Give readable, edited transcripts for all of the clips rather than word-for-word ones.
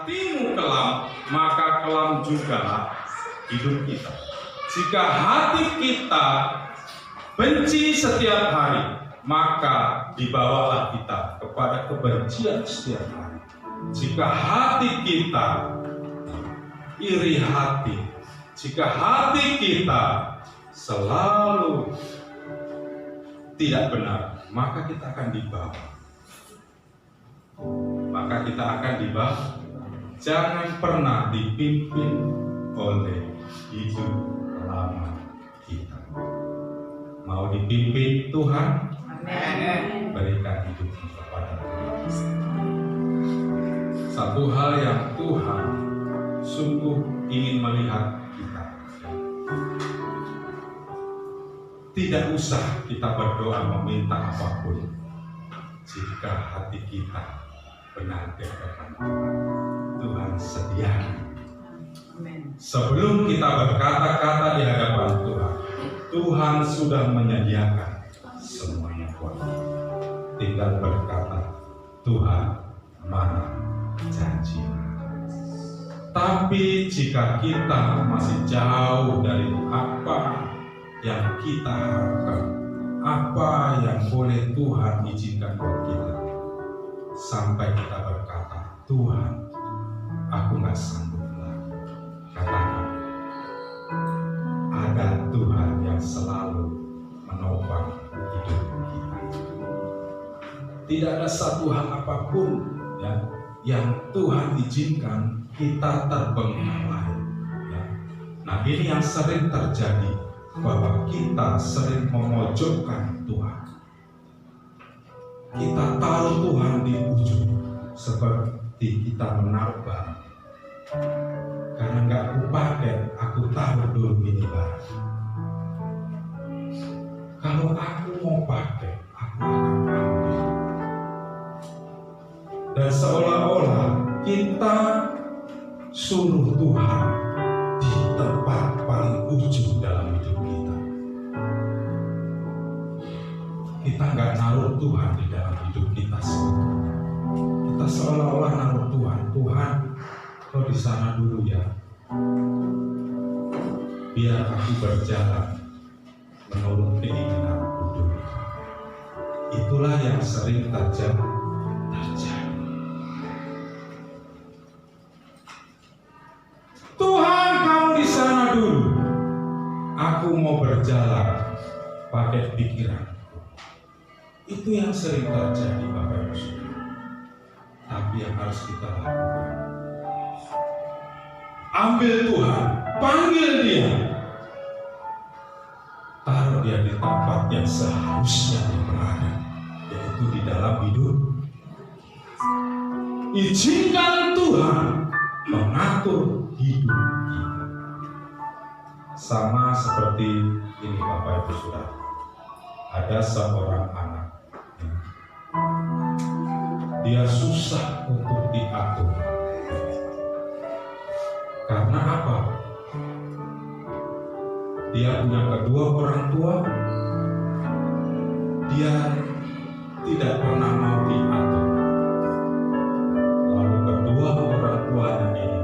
hatimu kelam, maka kelam jugalah hidup kita. Jika hati kita benci setiap hari, maka dibawalah kita kepada kebencian setiap hari. Jika hati kita iri hati, jika hati kita selalu tidak benar, maka kita akan dibawa. Jangan pernah dipimpin oleh hidup lama kita. Mau dipimpin Tuhan? Amin. Berikan hidupmu kepada Tuhan. Satu hal yang Tuhan sungguh ingin melihat kita. Tidak usah kita berdoa meminta apapun jika hati kita benar di hadapan Tuhan. Tuhan sediakan. Sebelum kita berkata-kata di hadapan Tuhan, Tuhan sudah menyediakan semuanya buat kita. Tinggal berkata, Tuhan, mana janji. Tapi jika kita masih jauh dari apa yang kita harapkan, apa yang boleh Tuhan izinkan buat kita, sampai kita berkata, Tuhan, aku nggak sanggup lagi. Katakan, ada Tuhan yang selalu menopang hidup kita. Tidak ada satu hal apapun yang Tuhan izinkan kita terbengkalai. Nah, ini yang sering terjadi, bahwa kita sering memojokkan Tuhan. Kita taruh Tuhan di ujung, seperti kita menaruh barang. Karena nggak aku pakai, aku taruh dulu ini barang. Kalau aku mau pakai, aku akan ambil. Dan seolah-olah kita suruh Tuhan di tempat paling ujung dalam hidup kita. Kita nggak naruh Tuhan di dalam hidup kita sebetulnya. Kita seolah-olah naruh Tuhan. Tuhan, kau di sana dulu ya. Biar aku berjalan menurut keinginanku dulu. Itulah yang sering terjadi. Tuhan, kamu di sana dulu. Aku mau berjalan pakai pikiran. Itu yang sering terjadi, Bapak Ibu Saudara. Tapi yang harus kita lakukan, ambil Tuhan, panggil Dia, taruh Dia di tempat yang seharusnya Dia berada, yaitu di dalam hidup. Izinkan Tuhan mengatur hidup kita. Sama seperti ini, Bapak Ibu Saudara. Ada seorang anak, dia susah untuk diatur. Karena apa? Dia punya kedua orang tua, dia tidak pernah mau diatur. Lalu kedua orang tuanya ini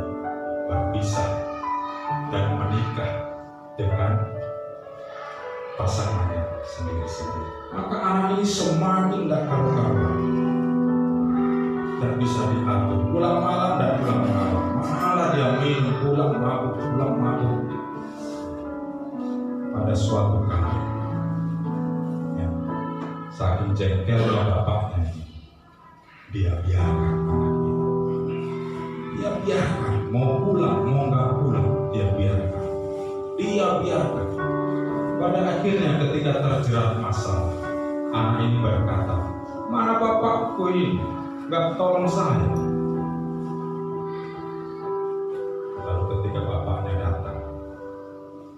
berpisah dan menikah dengan pasangannya sendiri-sendiri. Maka anak ini semakin tidak karu-karuan, tidak bisa diatur. Pulang malam dan pulang malam, malah dia minum, pulang mabuk. Pada suatu kali, saking jengkelnya bapaknya, dia biarkan anak itu. Dia biarkan, mau pulang, mau nggak pulang, dia biarkan. Pada akhirnya ketika terjerat masalah, anak ini berkata, mana bapakku ini, nggak tolong saya. Lalu ketika bapaknya datang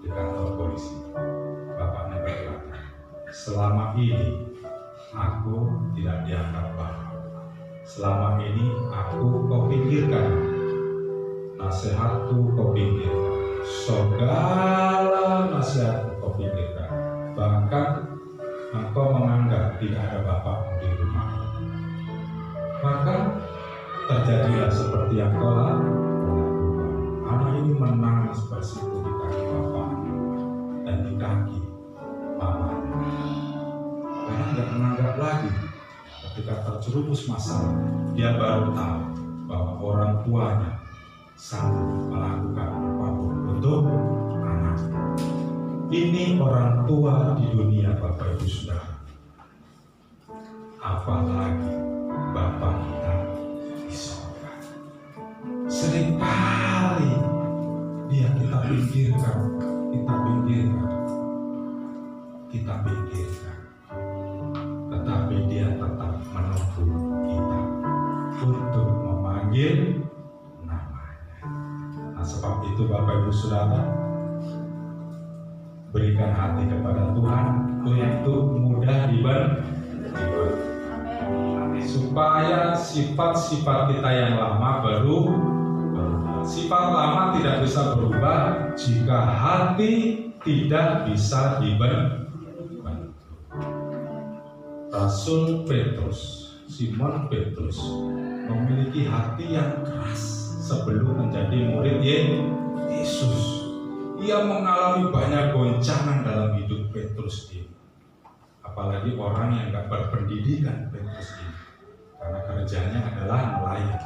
di kantor polisi, bapaknya berkata, selama ini aku tidak dianggap bapak. Selama ini aku kau pinggirkan, nasihatku kau pinggirkan, segala nasihatku kau pinggirkan. Bahkan engkau menganggap tidak ada bapakmu di rumah. Maka terjadilah seperti yang kau lakukan. Anak ini menangis bersikup di kaki bapaknya dan di kaki mamanya. Karena nggak menganggap lagi ketika terjerumus masalah, dia baru tahu bahwa orang tuanya sanggup melakukan apapun untuk anak. Ini orang tua di dunia, Bapak Ibu Saudara. Apalagi Bapak kita di surga. Seringkali dia kita pikirkan. Tetapi dia tetap menunggu kita untuk memanggil namanya. Nah, sebab itu Bapak Ibu Saudara, berikan hati kepada Tuhan untuk mudah dibenci, supaya sifat-sifat kita yang lama berubah. Sifat lama tidak bisa berubah jika hati tidak bisa dibenci. Rasul Petrus, Simon Petrus, memiliki hati yang keras sebelum menjadi murid Yesus. Ia mengalami banyak goncangan dalam hidup Petrus ini. Apalagi orang yang gak berpendidikan Petrus ini, karena kerjanya adalah nelayan.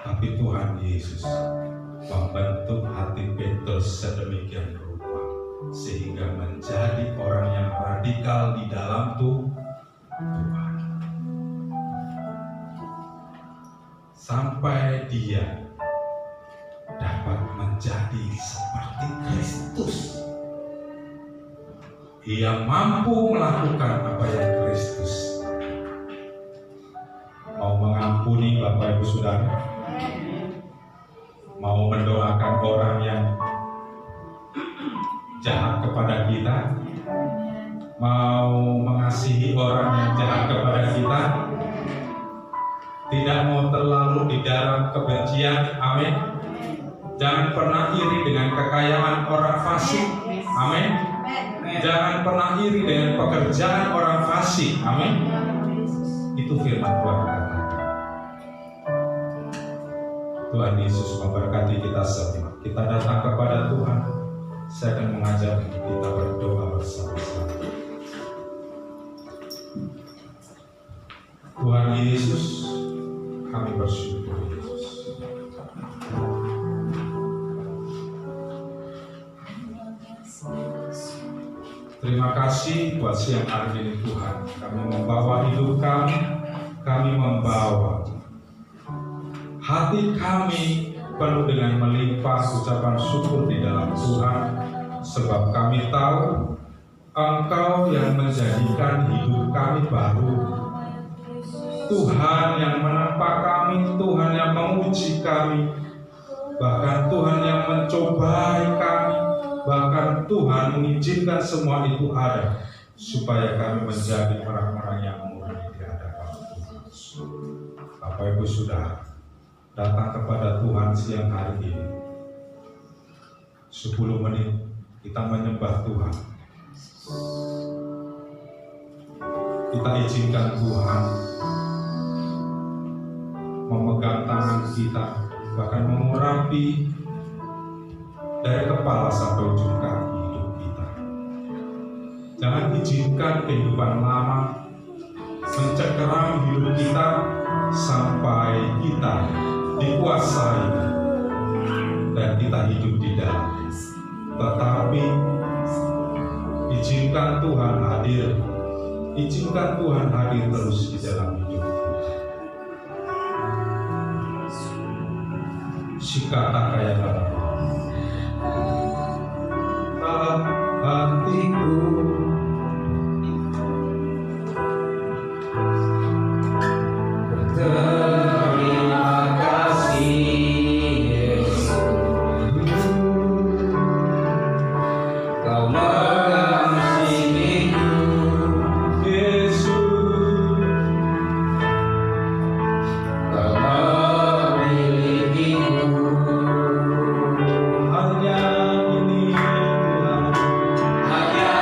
Tapi Tuhan Yesus membentuk hati Petrus sedemikian rupa sehingga menjadi orang yang radikal di dalam Tuhan. Sampai dia dapat menjadi seperti Kristus. Ia mampu melakukan apa yang Kristus mau mengampuni. Bapak Ibu Saudara, mau mendoakan orang yang jahat kepada kita, mau mengasihi orang yang jahat kepada kita, tidak mau terlalu di dalam kebencian. Amin. Jangan pernah iri dengan kekayaan orang fasik. Amin. Jangan pernah iri dengan pekerjaan orang fasik. Amin. Itu firman Tuhan kata. Tuhan Yesus memberkati kita semua. Kita datang kepada Tuhan. Saya akan mengajak kita berdoa bersama-sama. Tuhan Yesus, kami bersyukur Yesus. Terima kasih buat siang hari ini Tuhan. Kami membawa hidup kami membawa hati kami penuh dengan melimpah ucapan syukur di dalam Tuhan. Sebab kami tahu Engkau yang menjadikan hidup kami baru. Tuhan yang menempa kami, Tuhan yang menguji kami, bahkan Tuhan yang mencobai kami, bahkan Tuhan mengizinkan semua itu ada supaya kami menjadi orang-orang yang murni di hadapan Tuhan. Bapak Ibu Saudara, datang kepada Tuhan siang hari ini 10 menit kita menyembah Tuhan. Kita izinkan Tuhan memegang tangan kita, bahkan mengurapi dari kepala sampai ujung kaki hidup kita. Jangan izinkan kehidupan lama mencengkeram hidup kita sampai kita dikuasai dan kita hidup di dalam. Tetapi izinkan Tuhan hadir, izinkan Tuhan hadir terus di dalam hidup kita. Sikata kaya dalam hatiku, berterima kasih Yesus, Kau mengasihiku Yesus, Kau memilikiku. Hanya ini Tuhan, hanya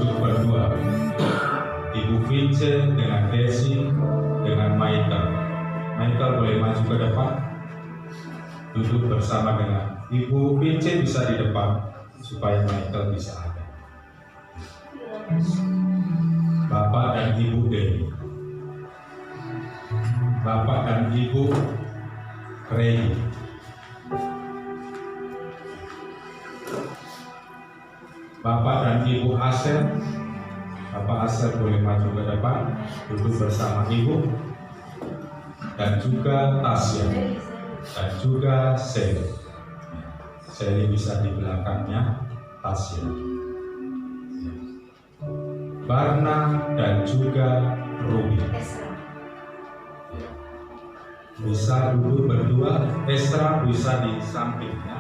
duduk berdua. Ibu Vincent dengan Desi dengan Michael. Michael boleh maju ke depan. Duduk bersama dengan Ibu Vincent, bisa di depan supaya Michael bisa ada. Bapak dan Ibu Dewi. Bapak dan Ibu Reni. Bapak dan Ibu Asel. Bapak Asel boleh maju ke depan, duduk bersama Ibu. Dan juga Tasya. Dan juga Sally. Sally bisa di belakangnya Tasya. Barna dan juga Ruby. Bisa duduk berdua. Esra bisa di sampingnya.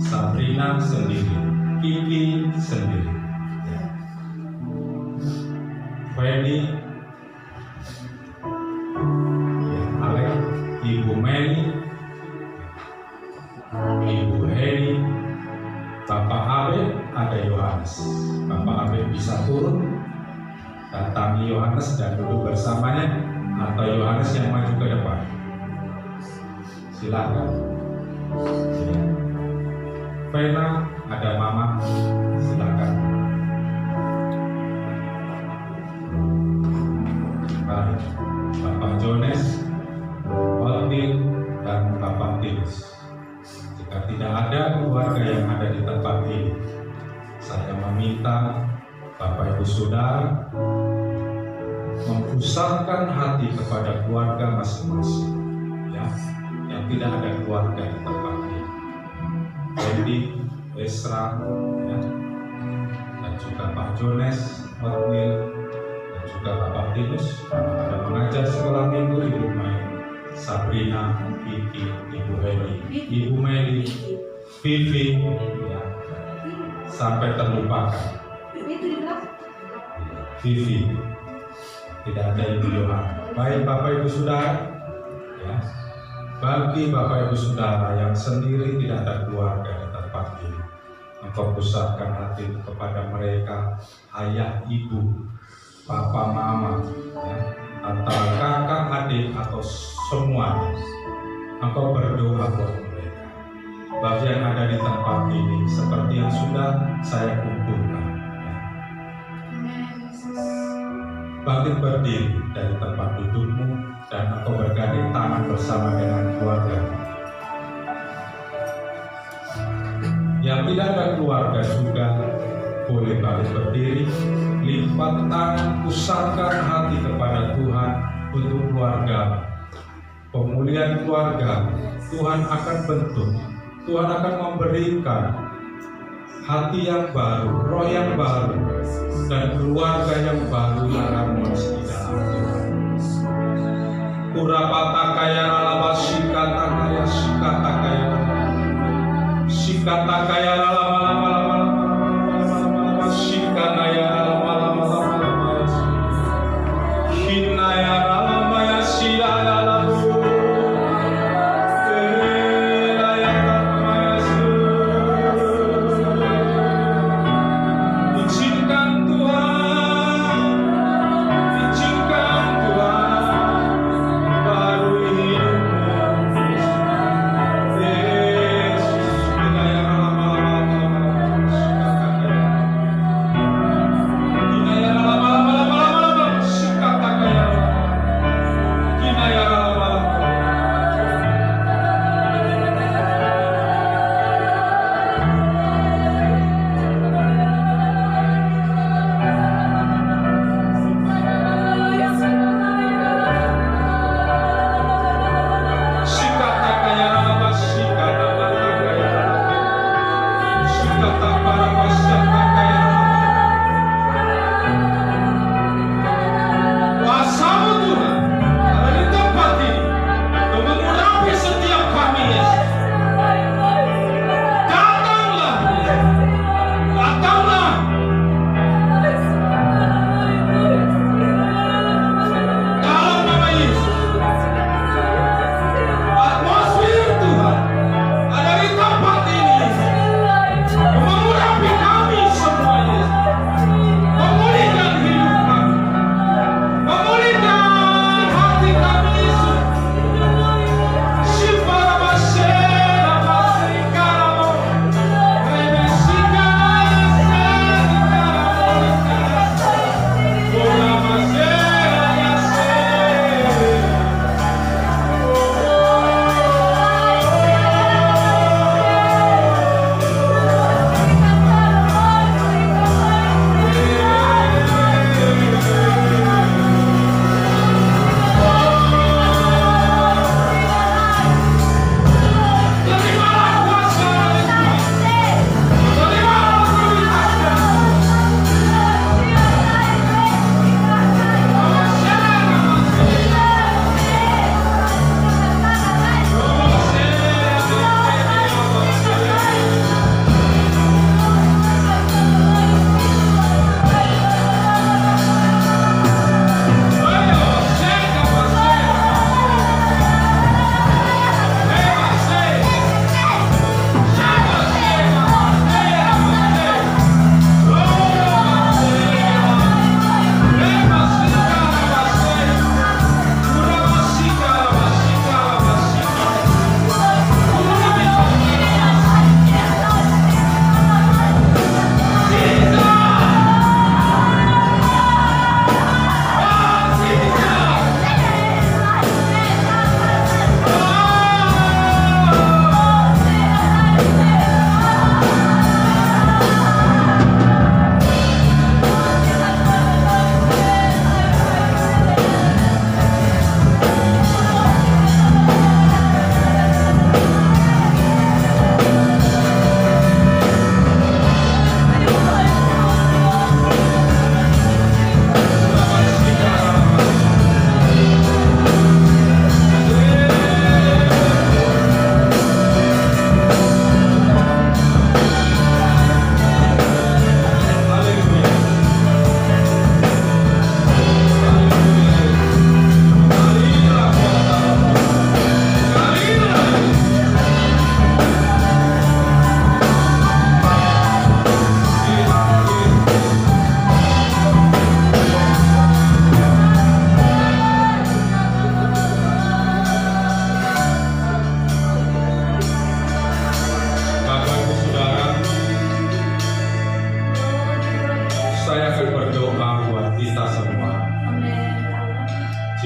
Sabrina sendiri, Kiki sendiri, Freddy, Alek, Ibu Meli, Ibu Heri, Bapak Abe, ada Yohanes. Bapak Abe bisa turun, datangi Yohanes dan duduk bersamanya, atau Yohanes yang maju ke depan. Silakan. Vena, ada Mama, silakan. Baik, Bapak Jones, Otin, dan Bapak Timus. Jika tidak ada keluarga yang ada di tempat ini, saya meminta Bapak Ibu Saudara mempusatkan hati kepada keluarga masing-masing, ya, yang tidak ada keluarga di tempat ini. Jadi Esra, ya, dan juga Pak Jones, Otnil, dan juga Bapak Timus, ada mengajar sekolah minggu, Ibu Mai, Sabrina, Kiki, Ibu Heli, Ibu Meli, Vivi, ya, sampai terlupakan. Vivi, tidak ada Ibu Yohan. Baik Bapak Ibu Saudara, ya, bagi Bapak Ibu Saudara yang sendiri tidak ada keluarga di tempat ini, engkau pusatkan hati kepada mereka, ayah, ibu, papa, mama, ya, atau kakak, adik, atau semuanya. Engkau berdoa buat mereka. Bagi yang ada di tempat ini, seperti yang sudah saya kumpulkan. Bangkit berdiri dari tempat dudukmu dan engkau bergandeng tangan bersama dengan keluarga. Yang tidak ada keluarga juga boleh bangkit berdiri, lipat tangan, pusatkan hati kepada Tuhan untuk keluarga. Pemulihan keluarga Tuhan akan bentuk, Tuhan akan memberikan hati yang baru, roh yang baru, dan keluarga yang baru yang harmonis di dalam Tuhan. Kurapata kaya lalaba sikata kaya sikata kaya sikata kaya lalaba laba laba laba sikata ya laba laba laba hinaya lalaba ya silaya labu.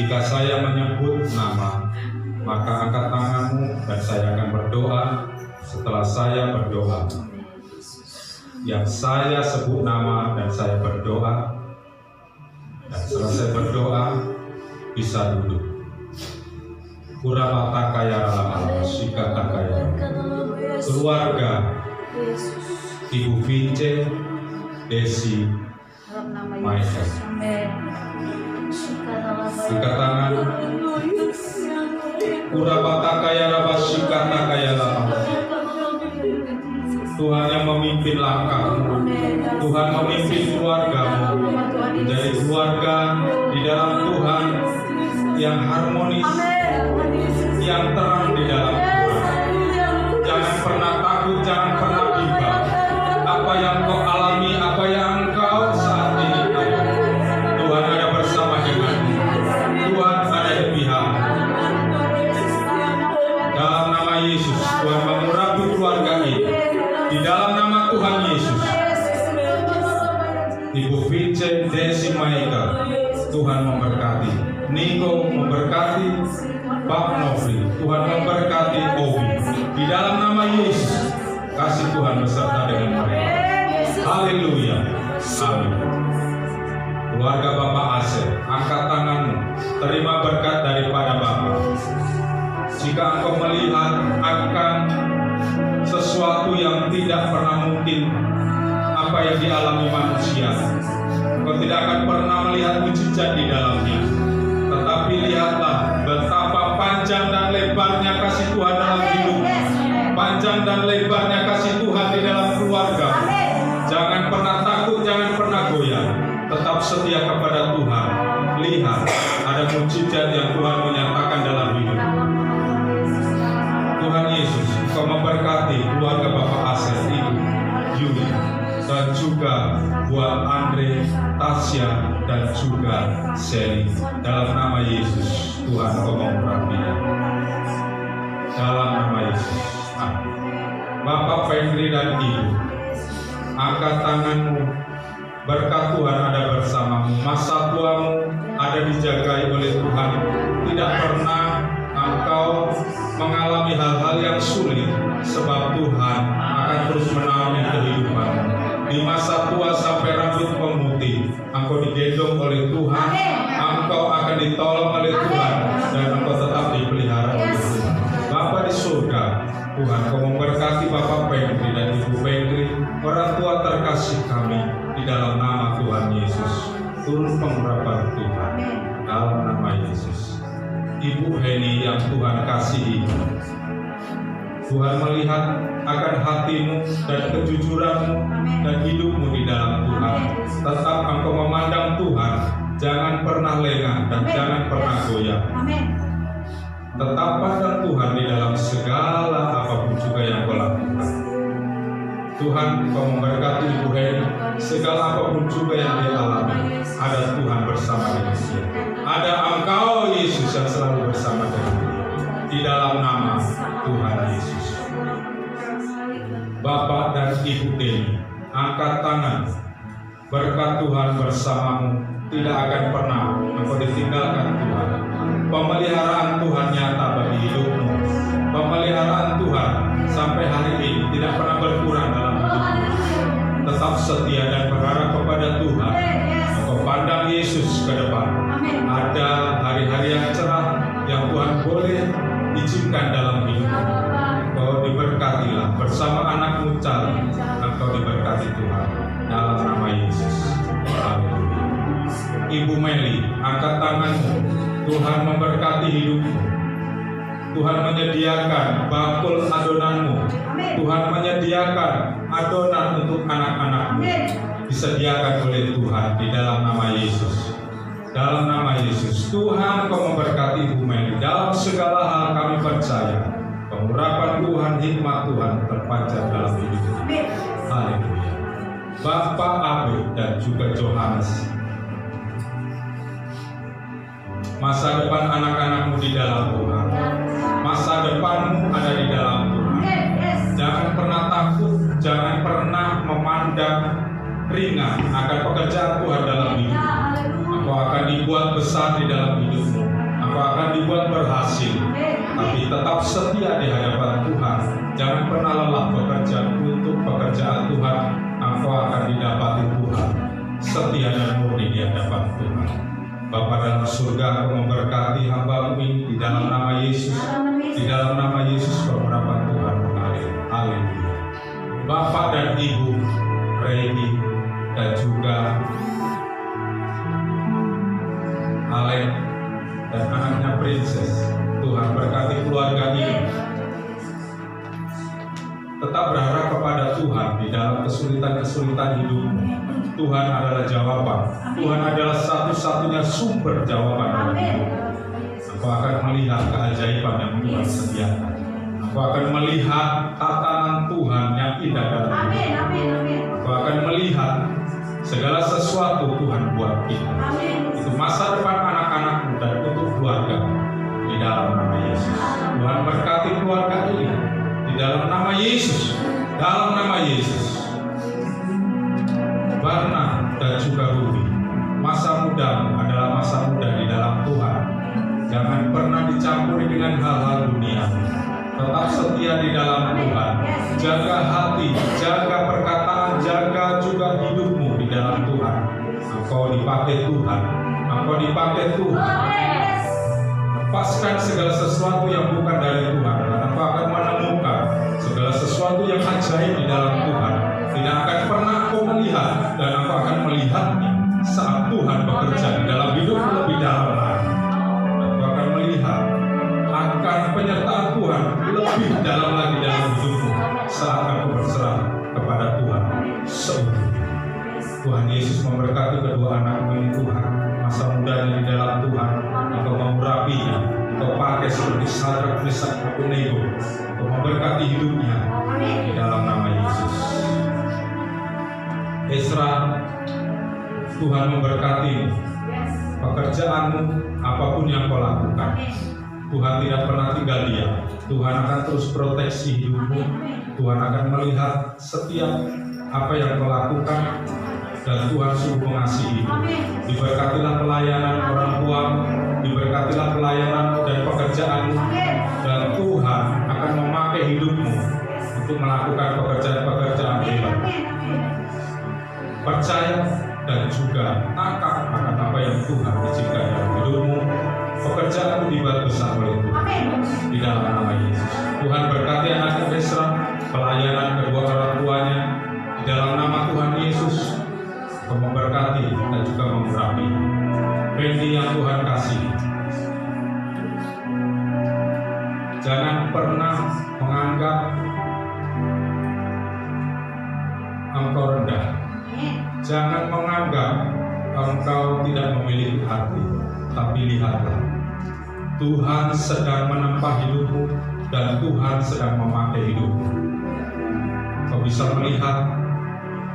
Jika saya menyebut nama, maka angkat tanganmu dan saya akan berdoa. Setelah saya berdoa, yang saya sebut nama dan saya berdoa, dan selesai berdoa bisa duduk. Kurabata kaya rala sikata kaya. Keluarga Ibu Vince, Desi, Maika. Angkat tangan. Kurabata kaya rala sikata kaya rala. Tuhan yang memimpin langkahmu, Tuhan memimpin keluargamu menjadi keluarga di dalam Tuhan yang harmonis, yang terang di dalam Tuhan. Jangan pernah takut, jangan pernah bimbang. Apa yang kau alami, apa yang engkau saat ini alami, Tuhan ada bersama denganmu. Tuhan ada di pihakmu. Dalam nama Yesus, Tuhan mengurapi keluarga ini. Di dalam nama Tuhan Yesus, Ibu Vince, Desi, Maika, Tuhan memberkati. Niko memberkati. Pak Nofri, Tuhan memberkati Obi. Di dalam nama Yesus, kasih Tuhan beserta dengan mereka. Haleluya. Amin. Keluarga Bapak Asep, angkat tanganmu, terima berkat daripada Bapak. Jika engkau melihat akan sesuatu yang tidak pernah mungkin apa yang dialami manusia, engkau tidak akan pernah melihat mujizat di dalamnya. Tetapi lihatlah betapa panjang dan lebarnya kasih Tuhan dalam hidupmu, panjang dan lebarnya kasih Tuhan di dalam keluarga. Jangan pernah takut, jangan pernah goyah, tetap setia kepada Tuhan. Lihat, ada mujizat yang Tuhan menyatakan dalam hidupmu. Tuhan Yesus, Engkau memberkati keluarga Bapak Asep, Ibu Yuli, dan juga buat Andre, Tasya, dan juga Sally. Dalam nama Yesus, Tuhan Engkau memberkatinya. Dalam nama Yesus, amin. Bapak Fendri dan Ibu, angkat tanganmu. Berkat Tuhan ada bersamamu. Masa tuamu ada dijagai oleh Tuhan. Tidak pernah engkau mengalami hal-hal yang sulit, sebab Tuhan akan terus menaungi kehidupanmu. Di masa tua sampai rambut memutih, engkau digendong oleh Tuhan, engkau akan ditolong oleh Tuhan, dan engkau tetap dipelihara oleh Tuhan. Bapa di surga, Tuhan Kau memberkati Bapak Pendri dan Ibu Pendri, orang tua terkasih kami, di dalam nama Tuhan Yesus. Turun pengurapan Tuhan dalam nama Yesus. Ibu Heni yang Tuhan kasihi, Tuhan melihat akan hatimu dan kejujuranmu dan hidupmu di dalam Tuhan. Tetap engkau memandang Tuhan, jangan pernah lengah dan jangan pernah goyah. Tetap pandang Tuhan di dalam segala apapun juga yang kau lakukan. Tuhan Kau memberkati Ibu Heni, segala apapun juga yang dia alami, ada Tuhan bersama dengan dia. Ada Engkau Yesus yang selalu bersama dengan dia. Di dalam nama Tuhan Yesus. Bapak dan Ibu Deni, angkat tangan. Berkat Tuhan bersamamu, tidak akan pernah engkau ditinggalkan Tuhan. Pemeliharaan Tuhan nyata bagi hidupmu. Pemeliharaan Tuhan sampai hari ini tidak pernah berkurang dalam hidupmu. Tetap setia dan berharap kepada Tuhan. Engkau pandang Yesus ke depan. Ada hari-hari yang cerah yang Tuhan boleh izinkan dalam hidupmu. Engkau diberkatilah bersama anakmu Charlie. Engkau diberkati Tuhan dalam nama Yesus. Amin. Ibu Meli, angkat tanganmu. Tuhan memberkati hidupmu. Tuhan menyediakan bakul adonanmu. Tuhan menyediakan adonan untuk anak-anakmu. Disediakan oleh Tuhan di dalam nama Yesus. Dalam nama Yesus, Tuhan Kau memberkati Ibu Meli. Dalam segala hal kami percaya pengurapan Tuhan, hikmat Tuhan terpancar dalam hidupmu. Haleluya. Bapak Abel dan juga Johannes, masa depan anak-anakmu di dalam Tuhan. Masa depanmu ada di dalam Tuhan. Jangan pernah takut, jangan pernah memandang ringan akan pekerjaan Tuhan dalam hidupmu. Engkau akan dibuat besar di dalam hidupmu. dibuat berhasil, tapi tetap setia di hadapan Tuhan. Jangan pernah lelah bekerja untuk pekerjaan Tuhan. Engkau akan didapati Tuhan setia dan murni di hadapan Tuhan. Bapa dalam surga, Engkau memberkati hamba-Mu ini di dalam nama Yesus. Di dalam nama Yesus berharapan Tuhan mengalir. Haleluya. Bapak dan Ibu Reni dan juga Alek dan anaknya Princess, Tuhan berkati keluarga ini. Tetap berharap kepada Tuhan di dalam kesulitan-kesulitan hidupmu. Tuhan adalah jawaban. Tuhan adalah satu-satunya sumber jawaban dalam hidupmu. Engkau akan melihat keajaiban yang Tuhan sediakan. Engkau akan melihat tatanan Tuhan yang indah dalam hidupmu. Engkau akan melihat segala sesuatu Tuhan buat kita. Itu masa depan anak-anakmu dan untuk keluarga di dalam nama Yesus. Tuhan berkati keluarga ini di dalam nama Yesus. Dalam nama Yesus. Barna dan juga Ruby, masa mudamu adalah masa muda di dalam Tuhan. Jangan pernah dicampuri dengan hal-hal dunia. Tetap setia di dalam Tuhan. Jaga hati, jaga perkataan, jaga juga hidupmu di dalam Tuhan. Engkau dipakai Tuhan. Engkau dipakai Tuhan. Lepaskan segala sesuatu yang bukan dari Tuhan, dan engkau akan menemukan segala sesuatu yang ajaib di dalam Tuhan. Tidak akan pernah kau melihat, dan engkau akan melihatnya saat Tuhan bekerja di dalam hidupmu lebih dalam lagi. Engkau akan melihat akan penyertaan Tuhan lebih dalam lagi dalam hidupmu saat aku berserah kepada Tuhan seutuhnya. Tuhan Yesus memberkati kedua anakmu ini Tuhan. Masa mudanya di dalam Tuhan, Engkau mengurapinya, Engkau pakai seperti Sadrak, Mesak, Abednego, Engkau memberkati hidupnya di dalam nama Yesus. Ezra, Tuhan memberkatimu, pekerjaanmu, apapun yang kau lakukan, Tuhan tidak pernah tinggal diam. Tuhan akan terus proteksi hidupmu. Tuhan akan melihat setiap apa yang kau lakukan, dan Tuhan sungguh mengasihi. Diberkatilah pelayanan orang tua, diberkatilah pelayanan dan pekerjaanmu, dan Tuhan akan memakai hidupmu untuk melakukan pekerjaan-pekerjaan hebat. Percaya dan juga takut akan apa yang Tuhan izinkan dalam hidupmu. Pekerjaanmu dibuat besar oleh Tuhan di dalam nama Yesus. Tuhan berkati anak Ezra, pelayanan kedua orang tuanya di dalam nama Tuhan Yesus. Memberkati dan juga mengurapi Fendi yang Tuhan kasih. Jangan pernah menganggap engkau rendah. Jangan menganggap engkau tidak memiliki hati. Tapi lihatlah, Tuhan sedang menempa hidupmu dan Tuhan sedang memakai hidupmu. Kau bisa melihat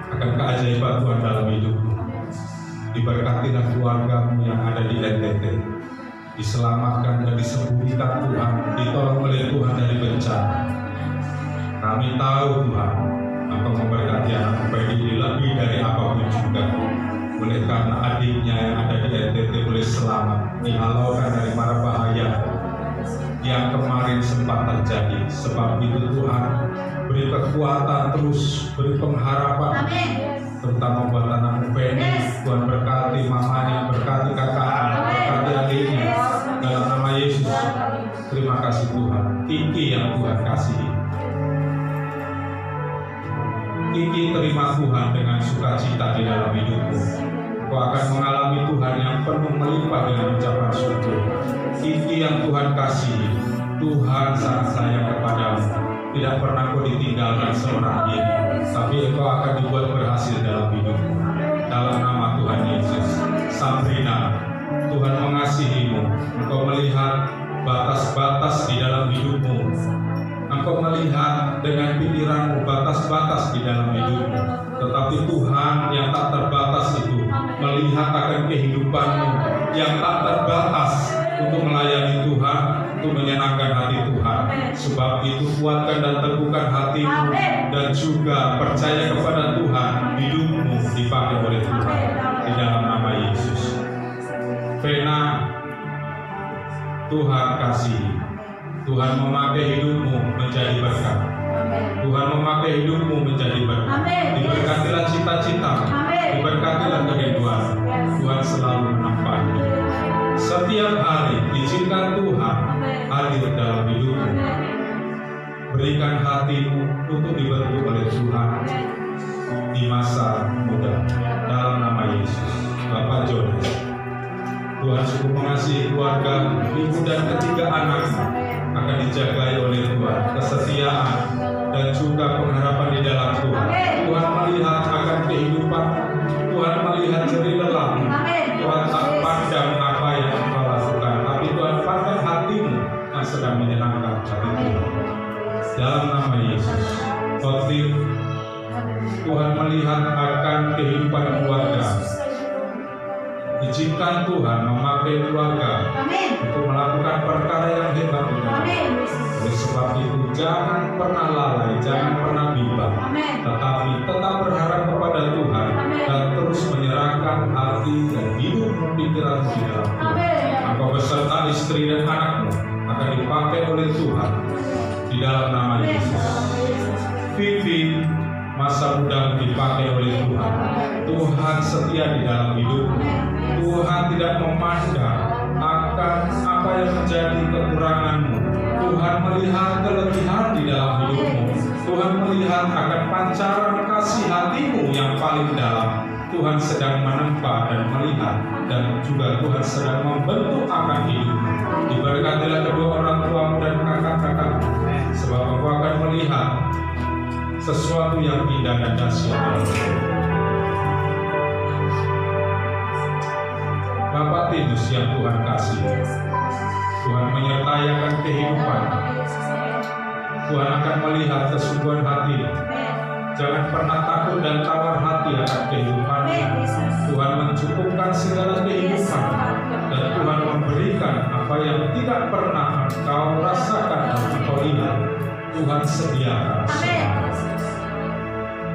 akan keajaiban Tuhan dalam hidupmu. Diberkatilah keluargamu yang ada di NTT, diselamatkan dan disembuhkan Tuhan, ditolong oleh Tuhan dari bencana. Kami tahu Tuhan, Engkau memberkati anak Fedi lebih dari apapun juga. Oleh karena adiknya yang ada di NTT boleh selamat, dihalaukan dari mara bahaya yang kemarin sempat terjadi. Sebab itu Tuhan, beri kekuatan terus, beri pengharapan. Terutama buat anak Feni. Tuhan berkati mamanya, berkati kakaknya, berkati adiknya dalam nama Yesus. Terima kasih Tuhan. Kiki yang Tuhan kasihi, Kiki terima Tuhan dengan sukacita di dalam hidupmu. Kau akan mengalami Tuhan yang penuh melimpah dengan ucapan syukur. Kiki yang Tuhan kasihi, Tuhan sangat sayang kepadamu. Tidak pernah kau ditinggalkan seorang diri, tapi engkau akan dibuat berhasil dalam hidupmu. Dalam nama Tuhan Yesus. Sabrina, Tuhan mengasihimu. Engkau melihat batas-batas di dalam hidupmu. Engkau melihat dengan pikiranmu batas-batas di dalam hidupmu. Tetapi Tuhan yang tak terbatas itu melihat akan kehidupanmu yang tak terbatas untuk melayani Tuhan, untuk menyenangkan hati Tuhan. Sebab itu kuatkan dan teguhkan hatimu dan juga percaya kepada Tuhan. Hidupmu dipakai oleh Tuhan di dalam nama Yesus. Vena, Tuhan kasihi. Tuhan memakai hidupmu menjadi berkat. Tuhan memakai hidupmu menjadi berkat. Diberkatilah cita-cita, diberkatilah kerinduan. Tuhan selalu menemani. Setiap hari izinkan Tuhan hadir dalam hidupmu. Berikan hatimu untuk dibentuk oleh Tuhan di masa muda. Dalam nama Yesus. Bapak Jonas, Tuhan cukup mengasihi keluarga, ibu dan ketiga anak akan dijagai oleh Tuhan, kesetiaan dan juga pengharapan di dalam Tuhan. Tuhan melihat akan kehidupan, Tuhan melihat jerih lelah. Tuhan tak pandang apa yang engkau lakukan, tapi Tuhan pandang hatimu yang sedang menyenangkan hati Tuhan. Dalam nama Yesus, khotbah Tuhan melihat akan kehidupan keluarga. Izinkan Tuhan memakai keluarga untuk melakukan perkara yang hebat. Oleh sebab itu jangan pernah lalai, jangan pernah bimbang, tetapi tetap berharap kepada Tuhan dan terus menyerahkan hati dan hidupmu, pikiranmu di dalam Tuhan. Engkau beserta istri dan anakmu akan dipakai oleh Tuhan di dalam nama Yesus. Vivi, masa muda dipakai oleh Tuhan. Tuhan setia di dalam hidupmu. Tuhan tidak memandang akan apa yang menjadi kekuranganmu. Tuhan melihat kelebihan di dalam hidupmu. Tuhan melihat akan pancaran kasih hatimu yang paling dalam. Tuhan sedang menempa dan melihat, dan juga Tuhan sedang membentuk akan hidupmu. Diberkatilah kedua orang tuamu dan kakak-kakakmu, sebab engkau akan melihat sesuatu yang indah dan dahsyat. Bapak Tinus yang Tuhan kasih, Tuhan menyertai akan kehidupan. Tuhan akan melihat kesungguhan hati. Jangan pernah takut dan tawar hati akan kehidupan. Tuhan mencukupkan segala kehidupan, dan Tuhan memberikan apa yang tidak pernah engkau rasakan dan engkau lihat. Tuhan sediakan.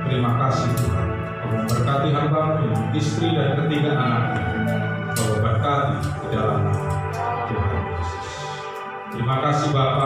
Terima kasih Tuhan. Kau memberkati hamba-Mu, istri dan ketiga anaknya. Kau berkati di dalam nama Tuhan Yesus. Terima kasih Bapa.